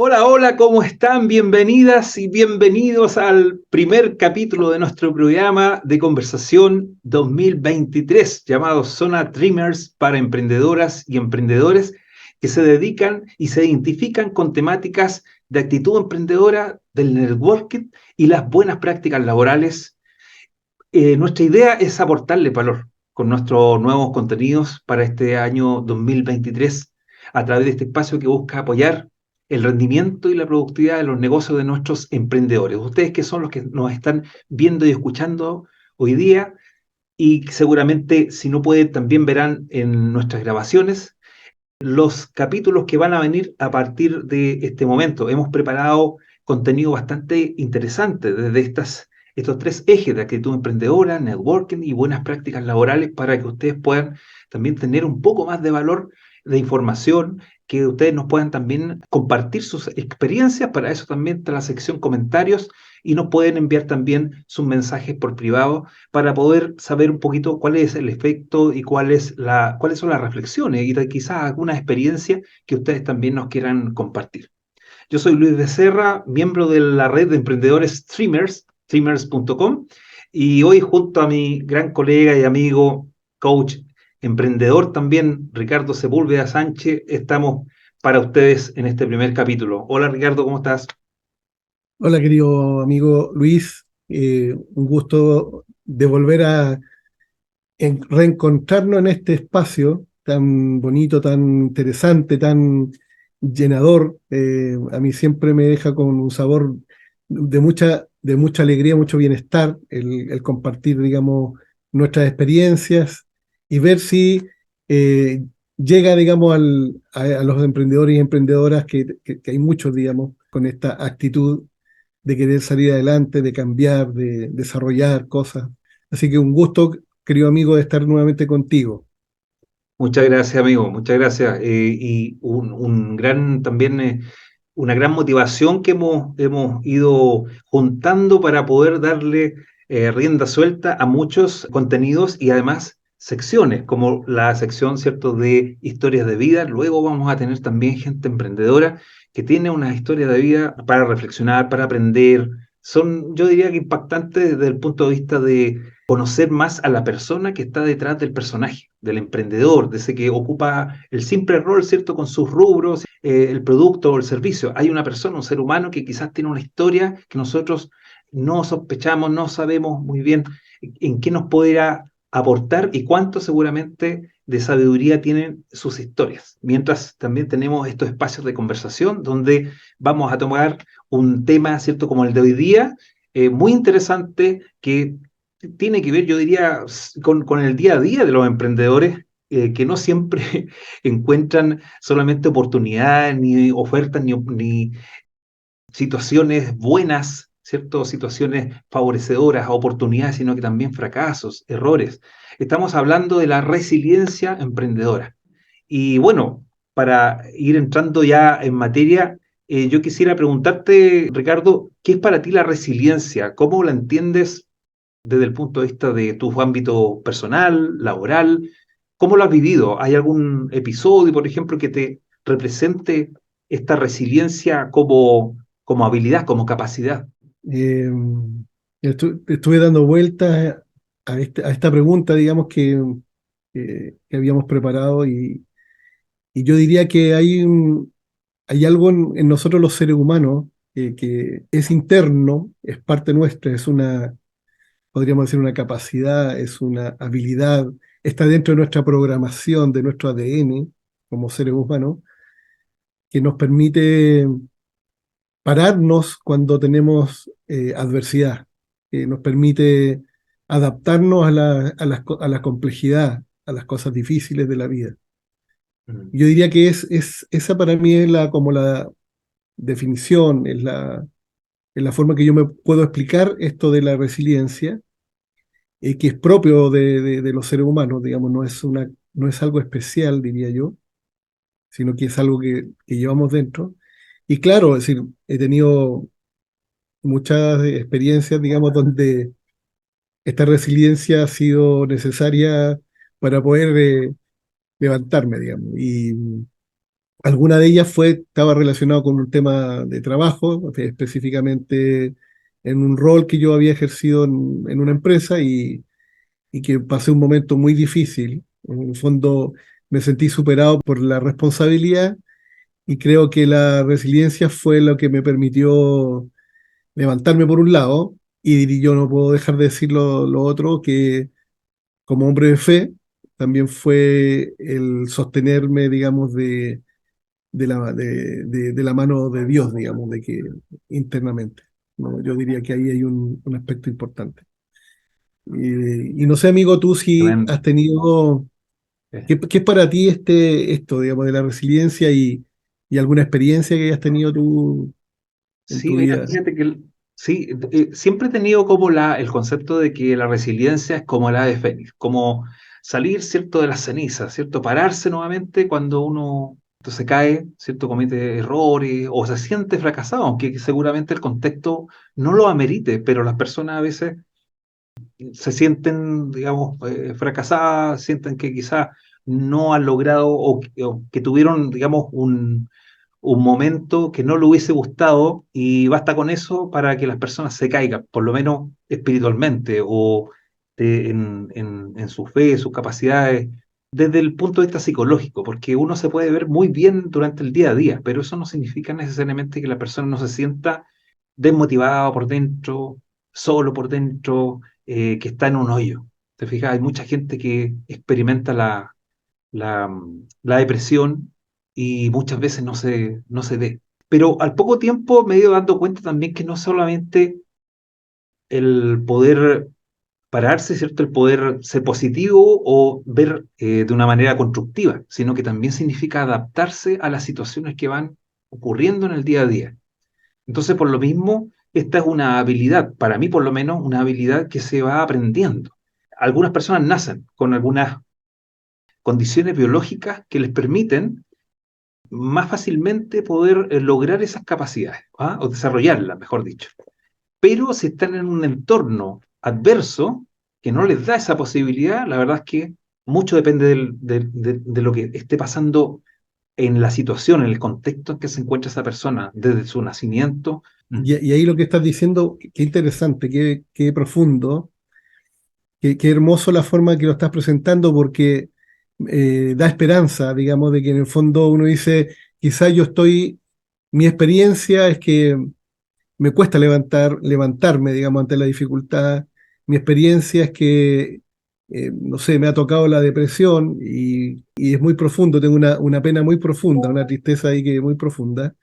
Hola, hola, ¿cómo están? Bienvenidas y bienvenidos al primer capítulo de nuestro programa de conversación 2023 llamado Zona Dreamers para emprendedoras y emprendedores que se dedican y se identifican con temáticas de actitud emprendedora, del networking y las buenas prácticas laborales. Nuestra idea es aportarle valor con nuestros nuevos contenidos para este año 2023 a través de este espacio que busca apoyar el rendimiento y la productividad de los negocios de nuestros emprendedores. Ustedes que son los que nos están viendo y escuchando hoy día y seguramente si no pueden también verán en nuestras grabaciones los capítulos que van a venir a partir de este momento. Hemos preparado contenido bastante interesante desde estos tres ejes de actitud emprendedora, networking y buenas prácticas laborales para que ustedes puedan también tener un poco más de valor de información, que ustedes nos puedan también compartir sus experiencias. Para eso también está la sección comentarios y nos pueden enviar también sus mensajes por privado para poder saber un poquito cuál es el efecto y cuáles son las reflexiones y quizás algunas experiencias que ustedes también nos quieran compartir. Yo soy Luis Becerra, miembro de la red de emprendedores Streamers, streamers.com, y hoy junto a mi gran colega y amigo, coach, emprendedor también, Ricardo Sepúlveda Sánchez, estamos para ustedes en este primer capítulo. Hola Ricardo, ¿cómo estás? Hola, querido amigo Luis. Un gusto de volver a reencontrarnos en este espacio tan bonito, tan interesante, tan llenador. A mí siempre me deja con un sabor de mucha alegría, mucho bienestar, el compartir, digamos, nuestras experiencias y ver si eh, llega, digamos, a los emprendedores y emprendedoras, que hay muchos, digamos, con esta actitud de querer salir adelante, de cambiar, de desarrollar cosas. Así que un gusto, querido amigo, de estar nuevamente contigo. Muchas gracias, amigo, muchas gracias. Y un gran también una gran motivación que hemos ido juntando para poder darle rienda suelta a muchos contenidos y además secciones, como la sección, ¿cierto?, de historias de vida. Luego vamos a tener también gente emprendedora que tiene una historia de vida para reflexionar, para aprender. Son, yo diría que impactantes desde el punto de vista de conocer más a la persona que está detrás del personaje, del emprendedor, de ese que ocupa el simple rol, ¿cierto?, con sus rubros, el producto o el servicio. Hay una persona, un ser humano que quizás tiene una historia que nosotros no sospechamos, no sabemos muy bien en qué nos podrá aportar y cuánto seguramente de sabiduría tienen sus historias. Mientras también tenemos estos espacios de conversación donde vamos a tomar un tema, ¿cierto?, como el de hoy día, muy interesante, que tiene que ver, yo diría, con el día a día de los emprendedores, que no siempre encuentran solamente oportunidades, ni ofertas, ni situaciones buenas, ¿cierto? Situaciones favorecedoras, oportunidades, sino que también fracasos, errores. Estamos hablando de la resiliencia emprendedora. Y bueno, para ir entrando ya en materia, yo quisiera preguntarte, Ricardo, ¿qué es para ti la resiliencia? ¿Cómo la entiendes desde el punto de vista de tu ámbito personal, laboral? ¿Cómo lo has vivido? ¿Hay algún episodio, por ejemplo, que te represente esta resiliencia como habilidad, como capacidad? Eh, Estuve dando vueltas a esta pregunta, digamos, que habíamos preparado y yo diría que hay algo en nosotros los seres humanos que es interno, es parte nuestra, podríamos decir, una capacidad, es una habilidad, está dentro de nuestra programación, de nuestro ADN como seres humanos, que nos permite pararnos cuando tenemos adversidad, que nos permite adaptarnos a la complejidad, a las cosas difíciles de la vida. Mm. Yo diría que esa para mí es como la definición, es la forma que yo me puedo explicar esto de la resiliencia, que es propio de los seres humanos, digamos, no es algo especial, diría yo, sino que es algo que llevamos dentro. Y claro, es decir, he tenido muchas experiencias, digamos, donde esta resiliencia ha sido necesaria para poder levantarme, digamos. Y Alguna de ellas estaba relacionado con un tema de trabajo, específicamente en un rol que yo había ejercido en una empresa y que pasé un momento muy difícil. En el fondo me sentí superado por la responsabilidad y creo que la resiliencia fue lo que me permitió levantarme por un lado, y yo no puedo dejar de decir lo otro, que como hombre de fe también fue el sostenerme, digamos, de la mano de Dios, digamos, de que internamente. ¿No? Yo diría que ahí hay un aspecto importante. Y no sé, amigo, tú si Tremendo. has tenido, Eh, ¿qué es para ti esto, digamos, de la resiliencia y alguna experiencia que hayas tenido tú en Sí, tu mira, vida? fíjate que sí, siempre he tenido como el concepto de que la resiliencia es como el ave fénix, como salir, ¿cierto?, de las cenizas, ¿cierto? Pararse nuevamente cuando uno se cae, ¿cierto?, comete errores o se siente fracasado, aunque seguramente el contexto no lo amerite, pero las personas a veces se sienten, digamos, fracasadas, sienten que quizás no han logrado o que tuvieron, digamos, un momento que no le hubiese gustado y basta con eso para que las personas se caigan, por lo menos espiritualmente o en su fe, sus capacidades, desde el punto de vista psicológico, porque uno se puede ver muy bien durante el día a día, pero eso no significa necesariamente que la persona no se sienta desmotivada por dentro, solo por dentro, que está en un hoyo. ¿Te fijas? Hay mucha gente que experimenta la depresión y muchas veces no se ve. Pero al poco tiempo me he ido dando cuenta también que no solamente el poder pararse, ¿cierto? El poder ser positivo o ver de una manera constructiva, sino que también significa adaptarse a las situaciones que van ocurriendo en el día a día. Entonces, por lo mismo, esta es una habilidad, para mí por lo menos, una habilidad que se va aprendiendo. Algunas personas nacen con algunas condiciones biológicas que les permiten más fácilmente poder lograr esas capacidades, ¿ah? O desarrollarlas, mejor dicho. Pero si están en un entorno adverso que no les da esa posibilidad, la verdad es que mucho depende de lo que esté pasando en la situación, en el contexto en que se encuentra esa persona, desde su nacimiento. Y ahí lo que estás diciendo, qué interesante, qué profundo, qué hermoso la forma que lo estás presentando, porque da esperanza, digamos, de que en el fondo uno dice, quizás mi experiencia es que me cuesta levantarme, digamos, ante la dificultad. Mi experiencia es que, no sé, me ha tocado la depresión y es muy profundo, tengo una pena muy profunda, una tristeza ahí que es muy profunda.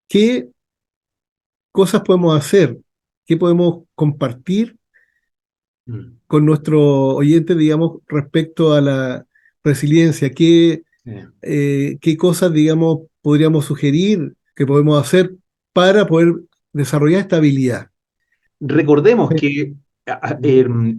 ¿Qué cosas podemos hacer? ¿Qué podemos compartir Mm, con nuestros oyentes, digamos, respecto a la resiliencia? eh. ¿Qué cosas, digamos, podríamos sugerir que podemos hacer para poder desarrollar esta habilidad? Recordemos que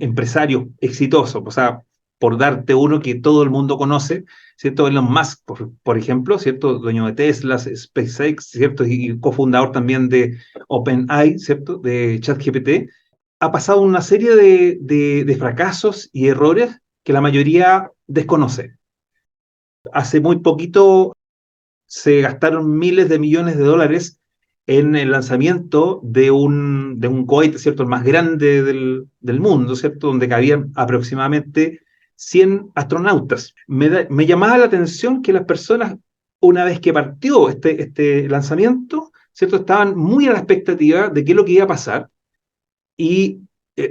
empresarios exitosos, o sea, por darte uno que todo el mundo conoce, ¿cierto? Elon Musk, por ejemplo, ¿cierto? Dueño de Tesla, SpaceX, ¿cierto? Y cofundador también de OpenAI, ¿cierto? De ChatGPT, ha pasado una serie de fracasos y errores que la mayoría desconoce. Hace muy poquito se gastaron miles de millones de dólares en el lanzamiento de un cohete, ¿cierto? El más grande del mundo, ¿cierto? Donde cabían aproximadamente 100 astronautas. Me llamaba la atención que las personas, una vez que partió este lanzamiento, ¿cierto? Estaban muy a la expectativa de qué es lo que iba a pasar y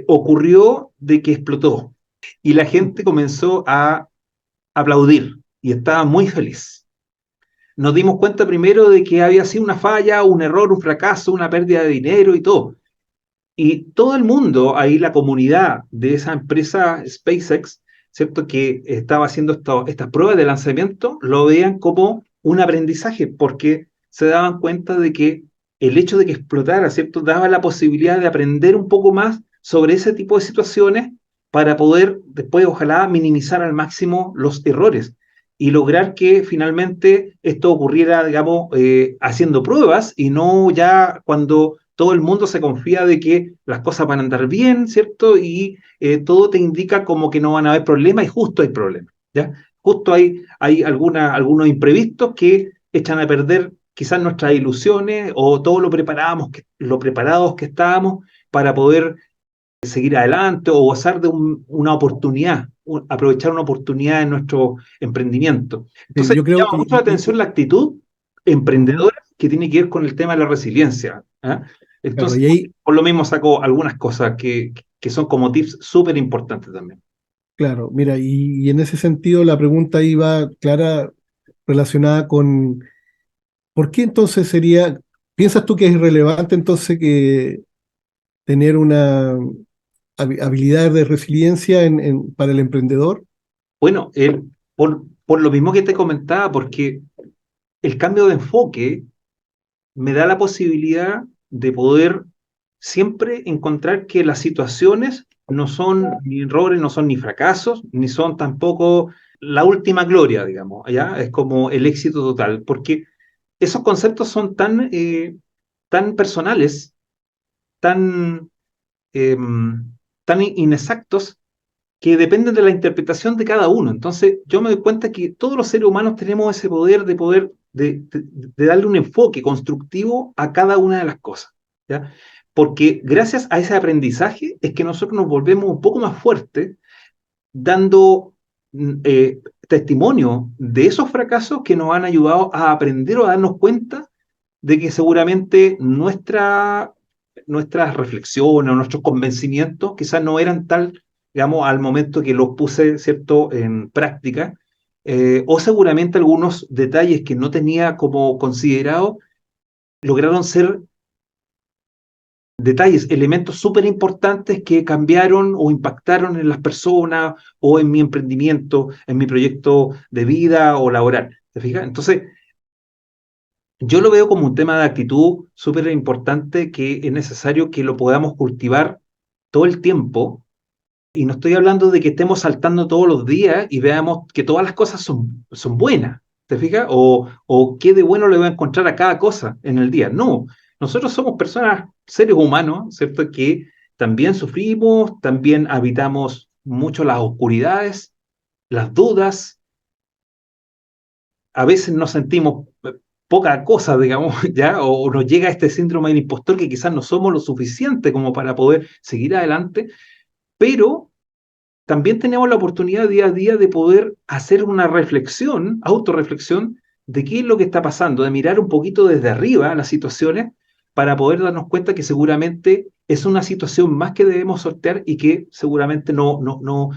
ocurrió de que explotó y la gente comenzó a aplaudir y estaba muy feliz. Nos dimos cuenta primero de que había sido una falla, un error, un fracaso, una pérdida de dinero y todo. Y todo el mundo, ahí la comunidad de esa empresa SpaceX, ¿cierto? Que estaba haciendo estas pruebas de lanzamiento, lo veían como un aprendizaje, porque se daban cuenta de que el hecho de que explotara, ¿cierto? Daba la posibilidad de aprender un poco más sobre ese tipo de situaciones para poder después, ojalá, minimizar al máximo los errores y lograr que finalmente esto ocurriera, digamos, haciendo pruebas y no ya cuando todo el mundo se confía de que las cosas van a andar bien, ¿cierto? Y todo te indica como que no van a haber problemas y justo hay problemas, ¿ya? Justo hay algunos imprevistos que echan a perder quizás nuestras ilusiones o todo lo preparados que estábamos para poder seguir adelante o gozar de una oportunidad, aprovechar una oportunidad en nuestro emprendimiento. Entonces, Yo creo, llama mucho la atención la actitud ujú, emprendedora que tiene que ver con el tema de la resiliencia. ¿Ah? claro, Entonces, y ahí, por lo mismo saco algunas cosas que son como tips súper importantes también. claro, mira, y en ese sentido la pregunta iba clara relacionada con, ¿por qué entonces sería, piensas tú que es relevante entonces que tener una habilidad de resiliencia para el emprendedor? Bueno, por lo mismo que te comentaba, porque el cambio de enfoque me da la posibilidad de poder siempre encontrar que las situaciones no son ni errores, no son ni fracasos, ni son tampoco la última gloria, digamos, ¿ya? Es como el éxito total, porque esos conceptos son tan personales, tan, eh, tan inexactos, que dependen de la interpretación de cada uno. Entonces, yo me doy cuenta que todos los seres humanos tenemos ese poder de darle un enfoque constructivo a cada una de las cosas, ¿ya? Porque gracias a ese aprendizaje es que nosotros nos volvemos un poco más fuertes, dando testimonio de esos fracasos que nos han ayudado a aprender o a darnos cuenta de que seguramente nuestras reflexiones o nuestros convencimientos quizás no eran tal, digamos, al momento que los puse, ¿cierto?, en práctica, o seguramente algunos detalles que no tenía como considerado lograron ser detalles, elementos súper importantes que cambiaron o impactaron en las personas o en mi emprendimiento, en mi proyecto de vida o laboral. ¿Te fijas? Entonces, yo lo veo como un tema de actitud súper importante que es necesario que lo podamos cultivar todo el tiempo. Y no estoy hablando de que estemos saltando todos los días y veamos que todas las cosas son buenas. ¿Te fijas? O qué de bueno le voy a encontrar a cada cosa en el día. No, nosotros somos personas, seres humanos, ¿cierto? Que también sufrimos, también habitamos mucho las oscuridades, las dudas, a veces nos sentimos poca cosa, digamos, ¿ya? O nos llega este síndrome del impostor que quizás no somos lo suficiente como para poder seguir adelante, pero también tenemos la oportunidad día a día de poder hacer una reflexión, autorreflexión, de qué es lo que está pasando, de mirar un poquito desde arriba las situaciones para poder darnos cuenta que seguramente es una situación más que debemos sortear y que seguramente no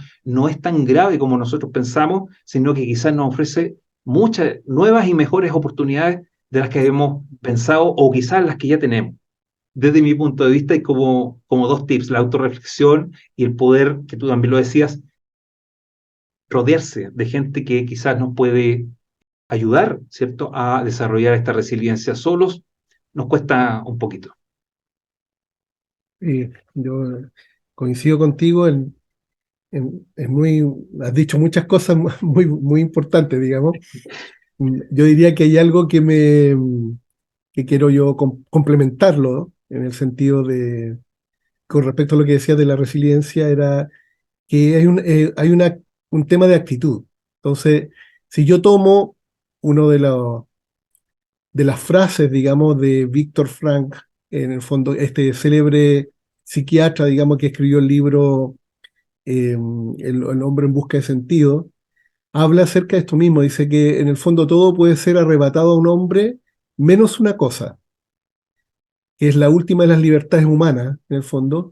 es tan grave como nosotros pensamos, sino que quizás nos ofrece muchas nuevas y mejores oportunidades de las que habíamos pensado o quizás las que ya tenemos. Desde mi punto de vista hay como dos tips, la autorreflexión y el poder, que tú también lo decías, rodearse de gente que quizás nos puede ayudar, ¿cierto?, a desarrollar esta resiliencia. Solos nos cuesta un poquito. Yo coincido contigo has dicho muchas cosas muy importantes, digamos. Yo diría que hay algo que quiero yo complementarlo, ¿no? En el sentido de, con respecto a lo que decías de la resiliencia, era que un tema de actitud. Entonces, si yo tomo uno de las frases, digamos, de Víctor Frank, en el fondo, este célebre psiquiatra, digamos, que escribió el libro el hombre en busca de sentido, habla acerca de esto mismo. Dice que en el fondo todo puede ser arrebatado a un hombre menos una cosa, que es la última de las libertades humanas, en el fondo,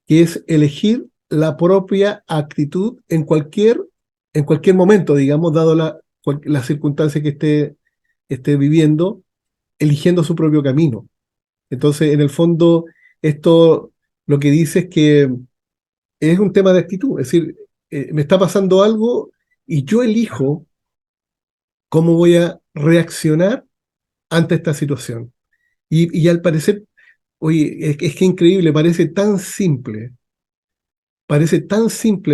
que es elegir la propia actitud en cualquier momento, digamos, dado la circunstancia que esté viviendo, eligiendo su propio camino. Entonces, en el fondo, esto lo que dice es que es un tema de actitud, es decir, me está pasando algo y yo elijo cómo voy a reaccionar ante esta situación. Y al parecer, oye, es que increíble, parece tan simple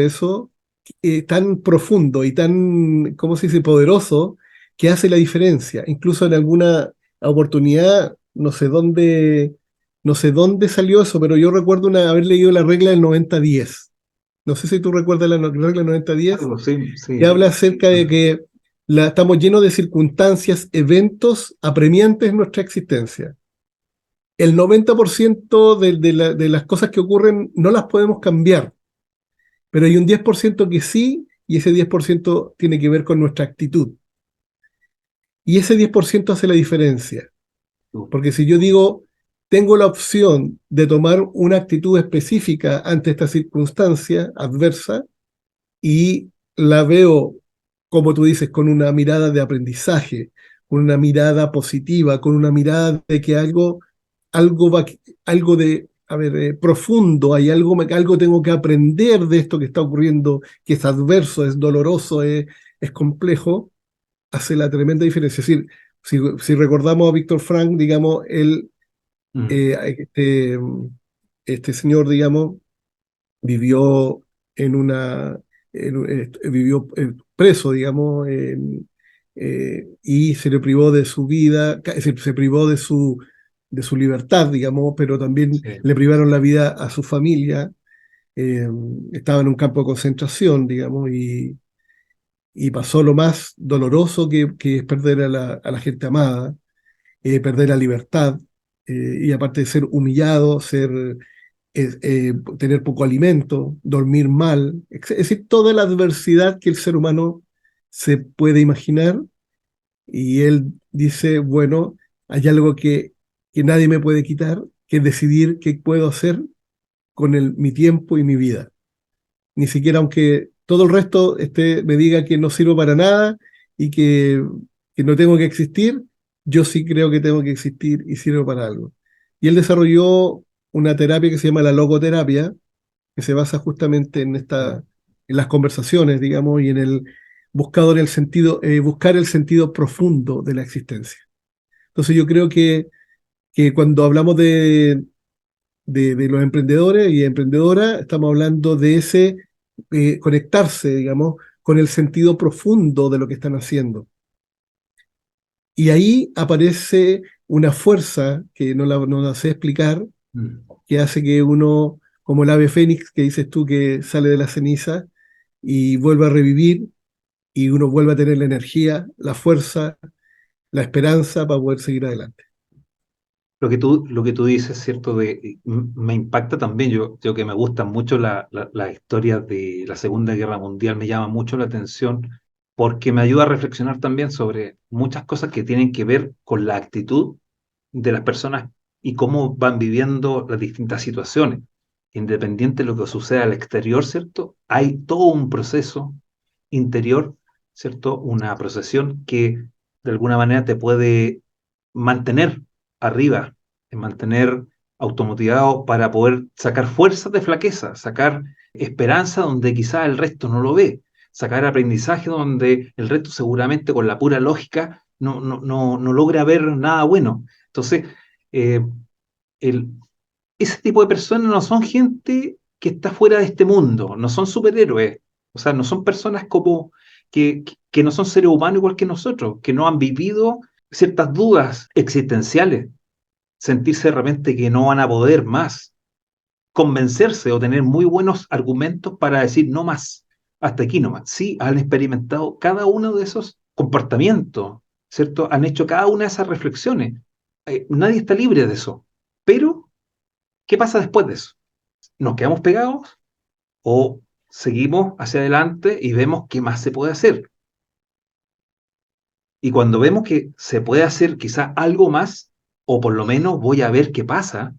eso, tan profundo y tan, ¿cómo se dice?, poderoso, que hace la diferencia. Incluso en alguna oportunidad, no sé dónde salió eso, pero yo recuerdo haber leído la regla del 90-10. No sé si tú recuerdas la regla del 90-10, Algo, sí, que sí. habla acerca de que Estamos llenos de circunstancias, eventos apremiantes en nuestra existencia. El 90% de las cosas que ocurren no las podemos cambiar, pero hay un 10% que sí, y ese 10% tiene que ver con nuestra actitud. Y ese 10% hace la diferencia. Porque si yo digo, tengo la opción de tomar una actitud específica ante esta circunstancia adversa y la veo, como tú dices, con una mirada de aprendizaje, con una mirada positiva, con una mirada de que algo, va, algo de, a ver, profundo, algo tengo que aprender de esto que está ocurriendo, que es adverso, es doloroso, es complejo, hace la tremenda diferencia. Es decir, si recordamos a Víctor Frank, digamos, él, Mm, eh, este, este señor, digamos, vivió en una, vivió preso, digamos, y se le privó de su vida, se privó de su libertad, digamos, pero también sí, le privaron la vida a su familia. eh, Estaba en un campo de concentración, digamos, y pasó lo más doloroso que es perder a la gente amada, perder la libertad, y aparte de ser humillado, tener poco alimento, dormir mal, es decir, toda la adversidad que el ser humano se puede imaginar. Y él dice, bueno, hay algo que nadie me puede quitar, que es decidir qué puedo hacer con mi tiempo y mi vida. Ni siquiera aunque todo el resto me diga que no sirvo para nada y que no tengo que existir, yo sí creo que tengo que existir y sirvo para algo. Y él desarrolló una terapia que se llama la logoterapia, que se basa justamente mm. en las conversaciones, digamos, y en el buscar el sentido profundo de la existencia. Entonces yo creo que cuando hablamos de los emprendedores y emprendedoras, estamos hablando de ese conectarse, digamos, con el sentido profundo de lo que están haciendo. Y ahí aparece una fuerza que no la sé explicar, Mm. que hace que uno, como el ave fénix que dices tú, que sale de la ceniza y vuelve a revivir, y uno vuelve a tener la energía, la fuerza, la esperanza para poder seguir adelante. Lo que tú dices, ¿cierto? Me impacta también, yo que me gustan mucho las historias de la Segunda Guerra Mundial, me llama mucho la atención porque me ayuda a reflexionar también sobre muchas cosas que tienen que ver con la actitud de las personas y cómo van viviendo las distintas situaciones. Independiente de lo que suceda al exterior, ¿cierto? Hay todo un proceso interior, ¿cierto? Una procesión que de alguna manera te puede mantener arriba, mantener automotivado para poder sacar fuerzas de flaqueza, sacar esperanza donde quizás el resto no lo ve, sacar aprendizaje donde el resto seguramente con la pura lógica no logra ver nada bueno. Entonces, eh, el, ese tipo de personas no son gente que está fuera de este mundo, no son superhéroes, o sea, no son personas como que no son seres humanos igual que nosotros, que no han vivido ciertas dudas existenciales, sentirse de repente que no van a poder más, convencerse o tener muy buenos argumentos para decir no más, hasta aquí no más. Sí, han experimentado cada uno de esos comportamientos, ¿cierto? Han hecho cada una de esas reflexiones. Nadie está libre de eso. Pero, ¿qué pasa después de eso? ¿Nos quedamos pegados o seguimos hacia adelante y vemos qué más se puede hacer? Y cuando vemos que se puede hacer quizá algo más, o por lo menos voy a ver qué pasa,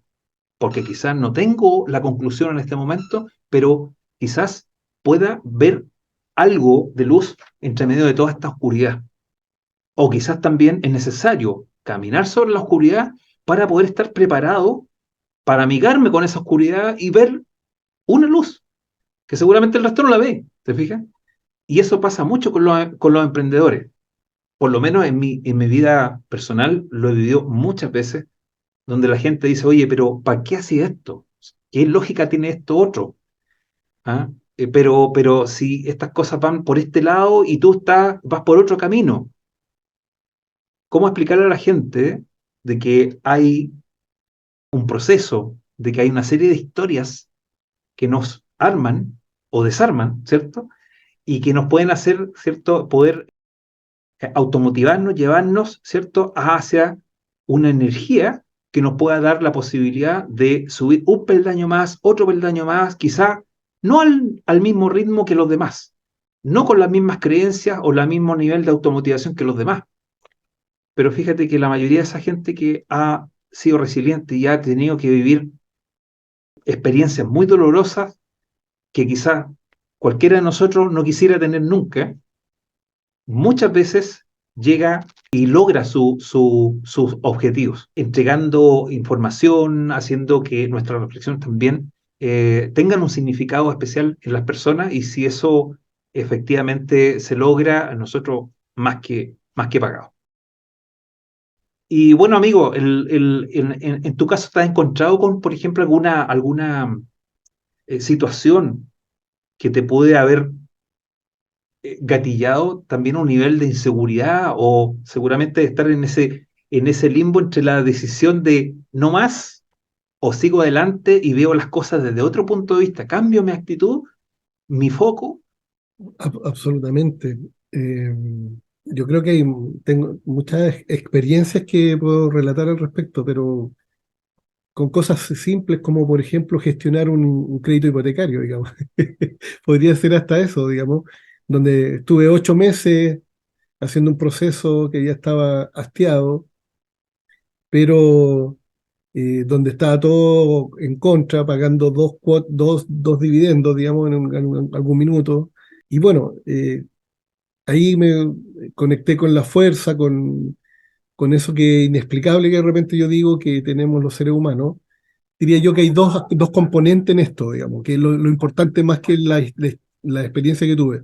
porque quizás no tengo la conclusión en este momento, pero quizás pueda ver algo de luz entre medio de toda esta oscuridad. O quizás también es necesario caminar sobre la oscuridad para poder estar preparado para amigarme con esa oscuridad y ver una luz, que seguramente el resto no la ve, ¿te fijas? Y eso pasa mucho con los emprendedores. Por lo menos en mi vida personal lo he vivido muchas veces, donde la gente dice, oye, pero ¿para qué haces esto? ¿Qué lógica tiene esto otro? ¿Ah? Pero si estas cosas van por este lado y vas por otro camino, ¿cómo explicarle a la gente de que hay un proceso, de que hay una serie de historias que nos arman o desarman, ¿cierto? Y que nos pueden hacer, ¿cierto? Poder automotivarnos, llevarnos, ¿cierto?, hacia una energía que nos pueda dar la posibilidad de subir un peldaño más, otro peldaño más, quizá no al mismo ritmo que los demás, no con las mismas creencias o el mismo nivel de automotivación que los demás. Pero fíjate que la mayoría de esa gente que ha sido resiliente y ha tenido que vivir experiencias muy dolorosas que quizá cualquiera de nosotros no quisiera tener nunca, muchas veces llega y logra sus objetivos, entregando información, haciendo que nuestras reflexiones también tengan un significado especial en las personas, y si eso efectivamente se logra, nosotros más que pagados. Y bueno, amigo, en tu caso, ¿te has encontrado con, por ejemplo, alguna situación que te puede haber gatillado también un nivel de inseguridad, o seguramente de estar en ese limbo entre la decisión de no más o sigo adelante y veo las cosas desde otro punto de vista, cambio mi actitud, mi foco? Absolutamente. Eh, yo creo que tengo muchas experiencias que puedo relatar al respecto, pero con cosas simples como, por ejemplo, gestionar un crédito hipotecario, digamos. Podría ser hasta eso, digamos, donde estuve 8 meses haciendo un proceso que ya estaba hastiado, pero donde estaba todo en contra, pagando dos dividendos, digamos, en algún minuto. Y bueno, ahí me conecté con la fuerza, con eso que inexplicable que de repente yo digo que tenemos los seres humanos. Diría yo que hay dos componentes en esto, digamos, que lo importante más que la experiencia que tuve.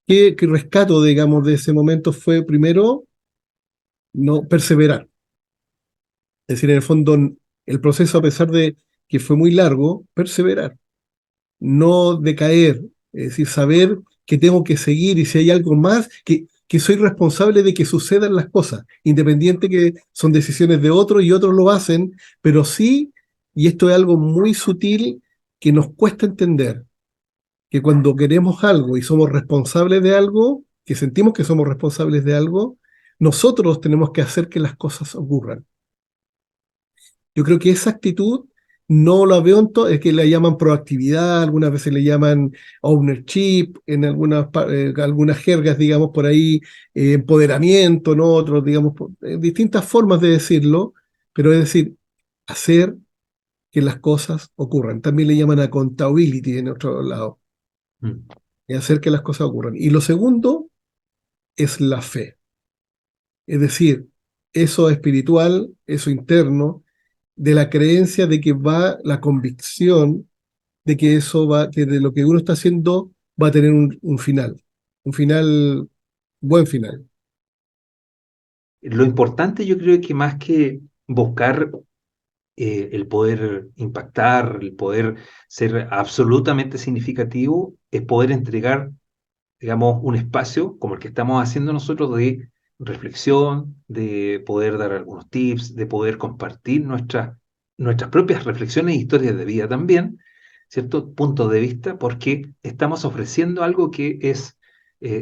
Que rescato, digamos, de ese momento fue primero no perseverar. Es decir, en el fondo, el proceso, a pesar de que fue muy largo, perseverar, no decaer, es decir, saber que tengo que seguir y si hay algo más, que soy responsable de que sucedan las cosas, independiente que son decisiones de otros y otros lo hacen, pero sí, y esto es algo muy sutil que nos cuesta entender, que cuando queremos algo y somos responsables de algo, que sentimos que somos responsables de algo, nosotros tenemos que hacer que las cosas ocurran. Yo creo que esa actitud no la veo en todo, es que le llaman proactividad, algunas veces le llaman ownership, en algunas jergas, digamos, por ahí, empoderamiento, ¿no? Otros, digamos, distintas formas de decirlo, pero es decir, hacer que las cosas ocurran. También le llaman accountability en otro lado, Mm. hacer que las cosas ocurran. Y lo segundo es la fe, es decir, eso espiritual, eso interno, de la creencia de que va la convicción de que eso va, que de lo que uno está haciendo va a tener un final, buen final. Lo importante, yo creo que más que buscar el poder impactar, el poder ser absolutamente significativo, es poder entregar, digamos, un espacio como el que estamos haciendo nosotros de reflexión, de poder dar algunos tips, de poder compartir nuestras propias reflexiones e historias de vida también, ¿cierto? Puntos de vista, porque estamos ofreciendo algo que es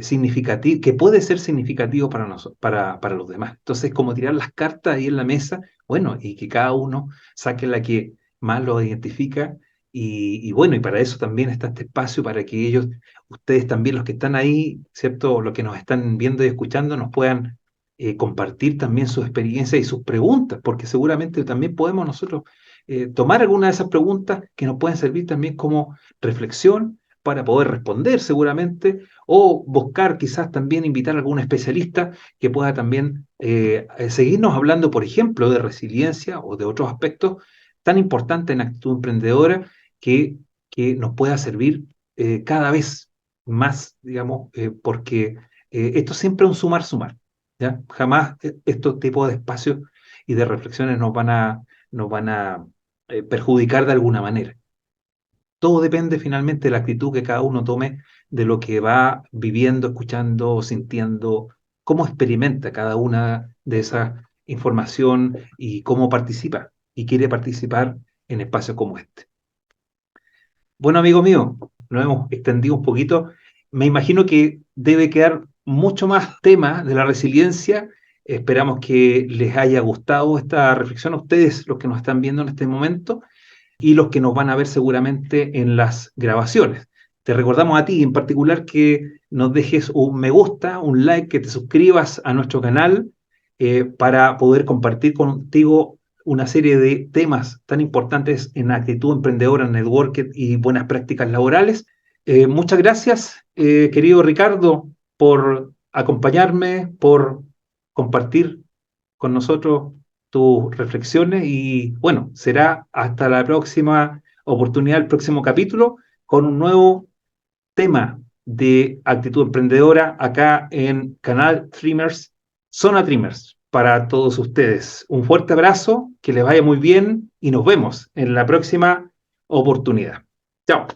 significativo, que puede ser significativo para nosotros, para los demás. Entonces, como tirar las cartas ahí en la mesa, bueno, y que cada uno saque la que más lo identifica. Y bueno, y para eso también está este espacio, para que ellos, ustedes también, los que están ahí, ¿cierto? Los que nos están viendo y escuchando, nos puedan compartir también sus experiencias y sus preguntas, porque seguramente también podemos nosotros tomar alguna de esas preguntas que nos pueden servir también como reflexión para poder responder seguramente, o buscar quizás también invitar a algún especialista que pueda también seguirnos hablando, por ejemplo, de resiliencia o de otros aspectos tan importantes en actitud emprendedora que, que nos pueda servir cada vez más, digamos, porque esto siempre es un sumar-sumar, ¿ya? Jamás estos tipos de espacios y de reflexiones nos van a perjudicar de alguna manera. Todo depende finalmente de la actitud que cada uno tome, de lo que va viviendo, escuchando, sintiendo, cómo experimenta cada una de esa información y cómo participa y quiere participar en espacios como este. Bueno, amigo mío, nos hemos extendido un poquito. Me imagino que debe quedar mucho más temas de la resiliencia. Esperamos que les haya gustado esta reflexión a ustedes, los que nos están viendo en este momento, y los que nos van a ver seguramente en las grabaciones. Te recordamos a ti en particular que nos dejes un me gusta, un like, que te suscribas a nuestro canal para poder compartir contigo una serie de temas tan importantes en actitud emprendedora, networking y buenas prácticas laborales. Muchas gracias, querido Ricardo, por acompañarme, por compartir con nosotros tus reflexiones y bueno, será hasta la próxima oportunidad, el próximo capítulo, con un nuevo tema de actitud emprendedora acá en Canal Dreamers, Zona Dreamers, para todos ustedes. Un fuerte abrazo, que les vaya muy bien y nos vemos en la próxima oportunidad. Chao.